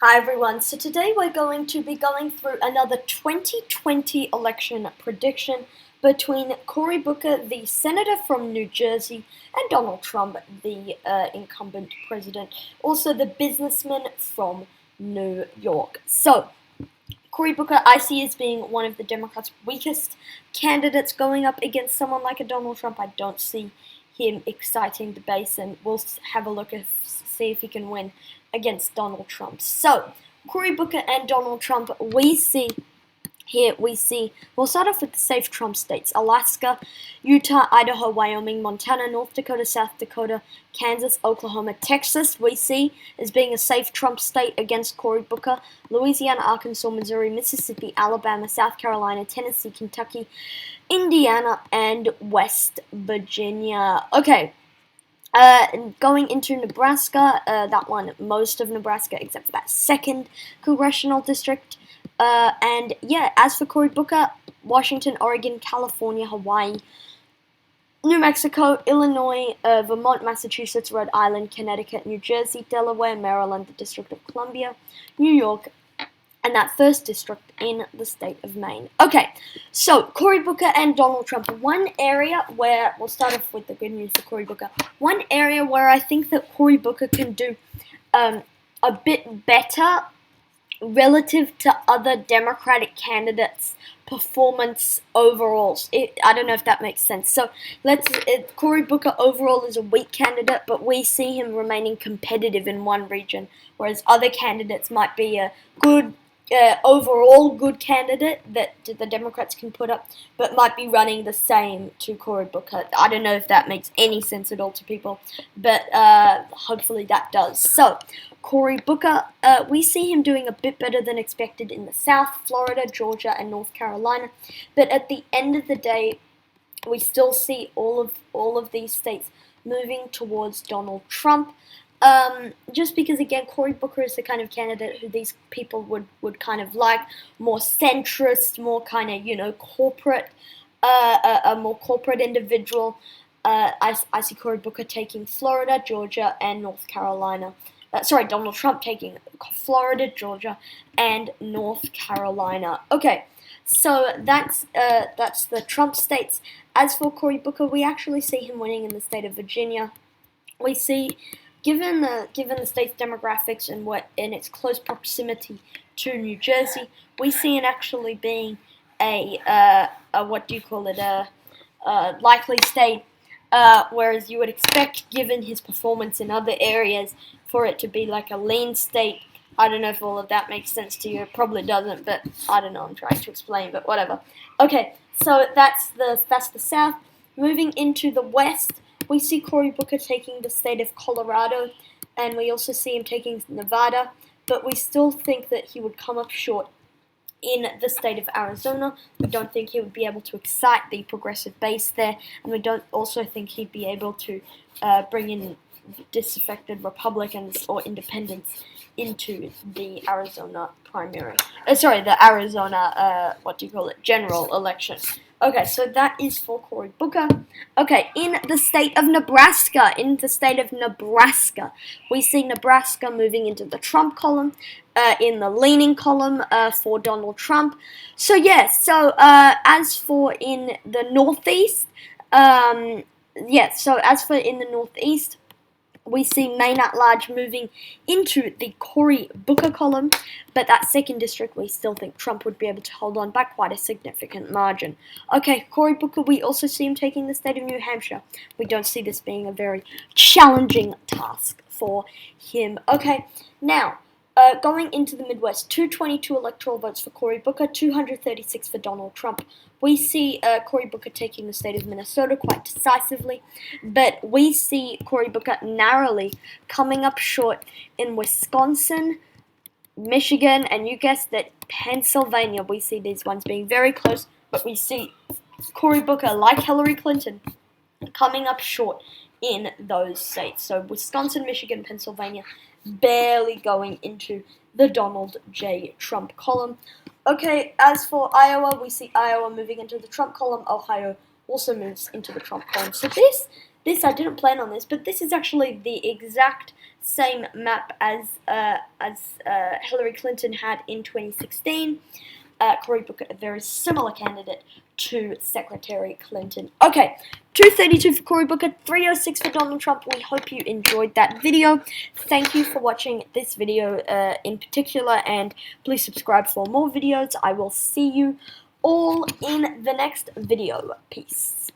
Hi everyone, so today we're going to be going through another 2020 election prediction between Cory Booker, the senator from New Jersey, and Donald Trump, the incumbent president, also the businessman from New York. So, Cory Booker I see as being one of the Democrats' weakest candidates going up against someone like a Donald Trump. I don't see him exciting the base, and we'll have a look at see if he can win against Donald Trump. So, Cory Booker and Donald Trump, we'll start off with the safe Trump states: Alaska, Utah, Idaho, Wyoming, Montana, North Dakota, South Dakota, Kansas, Oklahoma, Texas, we see as being a safe Trump state against Cory Booker. Louisiana, Arkansas, Missouri, Mississippi, Alabama, South Carolina, Tennessee, Kentucky, Indiana, and West Virginia. Okay. Going into Nebraska, that one, most of Nebraska except for that second congressional district. And yeah, as for Cory Booker, Washington, Oregon, California, Hawaii, New Mexico, Illinois, Vermont, Massachusetts, Rhode Island, Connecticut, New Jersey, Delaware, Maryland, the District of Columbia, New York, and that first district in the state of Maine. Okay, so Cory Booker and Donald Trump. One area where, we'll start off with the good news for Cory Booker. One area where I think that Cory Booker can do a bit better relative to other Democratic candidates' performance overall. I don't know if that makes sense. So Cory Booker overall is a weak candidate, but we see him remaining competitive in one region, whereas other candidates might be a good overall good candidate that the Democrats can put up, but might be running the same to Cory Booker. I don't know if that makes any sense at all to people, but hopefully that does. So, Cory Booker, we see him doing a bit better than expected in the South, Florida, Georgia, and North Carolina, but at the end of the day, we still see all of these states moving towards Donald Trump. Just because, again, Cory Booker is the kind of candidate who these people would kind of like, more centrist, more kind of, corporate, a more corporate individual. I see Cory Booker taking Florida, Georgia, and North Carolina. Donald Trump taking Florida, Georgia, and North Carolina. Okay, so that's the Trump states. As for Cory Booker, we actually see him winning in the state of Virginia. We see, given the state's demographics and its close proximity to New Jersey, we see it actually being a likely state. Whereas you would expect, given his performance in other areas, for it to be like a lean state. I don't know if all of that makes sense to you. It probably doesn't, but I don't know. I'm trying to explain, but whatever. Okay, so that's the South. Moving into the West, we see Cory Booker taking the state of Colorado, and we also see him taking Nevada, but we still think that he would come up short in the state of Arizona. We don't think he would be able to excite the progressive base there, and we don't also think he'd be able to bring in disaffected Republicans or independents into the Arizona primary. The Arizona, general election. Okay, so that is for Cory Booker. Okay, in the state of Nebraska, we see Nebraska moving into the Trump column, in the leaning column for Donald Trump. So as for in the Northeast, we see Maine at large moving into the Cory Booker column, but that second district we still think Trump would be able to hold on by quite a significant margin. Okay, Cory Booker, we also see him taking the state of New Hampshire. We don't see this being a very challenging task for him. Okay, now, going into the Midwest, 222 electoral votes for Cory Booker, 236 for Donald Trump. We see Cory Booker taking the state of Minnesota quite decisively, but we see Cory Booker narrowly coming up short in Wisconsin, Michigan, and you guessed it, Pennsylvania. We see these ones being very close, but we see Cory Booker, like Hillary Clinton, coming up short in those states. So Wisconsin, Michigan, Pennsylvania, barely going into the Donald J. Trump column. Okay, as for Iowa, we see Iowa moving into the Trump column. Ohio also moves into the Trump column. So this this, I didn't plan on this, but this is actually the exact same map as Hillary Clinton had in 2016. Cory Booker, a very similar candidate to Secretary Clinton. Okay, 232 for Cory Booker, 306 for Donald Trump. We hope you enjoyed that video. Thank you for watching this video in particular, and please subscribe for more videos. I will see you all in the next video. Peace.